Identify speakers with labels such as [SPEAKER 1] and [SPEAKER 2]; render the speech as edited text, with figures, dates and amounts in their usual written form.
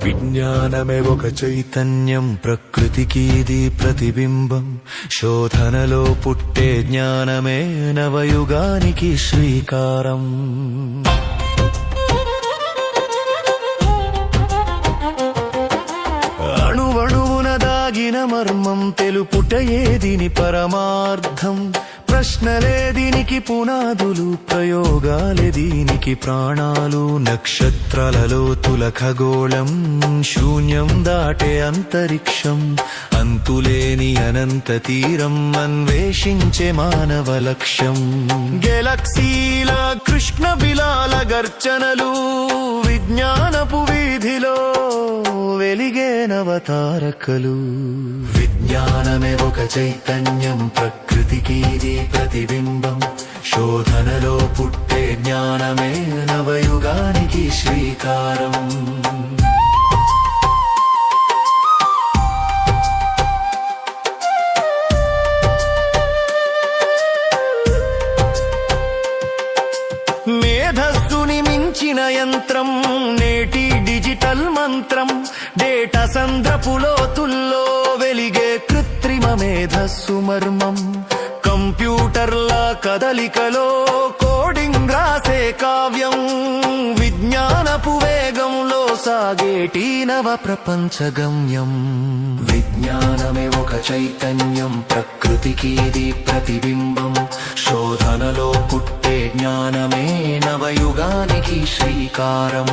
[SPEAKER 1] విజ్ఞానమే ఒక చైతన్యం, ప్రకృతికి ఇది ప్రతిబింబం. శోధనలో పుట్టే జ్ఞానమే నవయుగానికి శ్రీకారం. అణువణువున దాగిన మర్మం తెలుపుటయే దీని పరమార్థం. ప్రశ్నలే దీనికి పునాదులు, ప్రయోగాలే దీనికి ప్రాణాలు. నక్షత్రాలలో తుల ఖగోళం, శూన్యం దాటే అంతరిక్షం. అంతులేని అనంత తీరం అన్వేషించే మానవ లక్ష్యం. గెలక్సీల కృష్ణ బిలాల గర్జనలు, విజ్ఞానపు వీధిలో వెలిగే నవతారకలు. విజ్ఞానమే ఒక చైతన్యం, ప్రకృతికి ఇది ప్రతిబింబం. శోధనలో పుట్టే జ్ఞానమే నవయుగానికి శ్రీకారం. మేధస్సుని మించిన యంత్రం నేటి డిజిటల్ మంత్రం. డేటా సంద్రపు లోతుల్లో వెలిగే కృత్రిమ మేధస్సు మర్మం. కంప్యూటర్ల కదలికలో కోడింగ్ రాసే కావ్యం. విజ్ఞానపు వేగంలో సాగేటి నవ ప్రపంచ గమ్యం. విజ్ఞానమే ఒక చైతన్యం, ప్రకృతికి ఇది ప్రతిబింబం. శోధనలో పుట్టే జ్ఞానమే నవయుగానికి శ్రీకారం.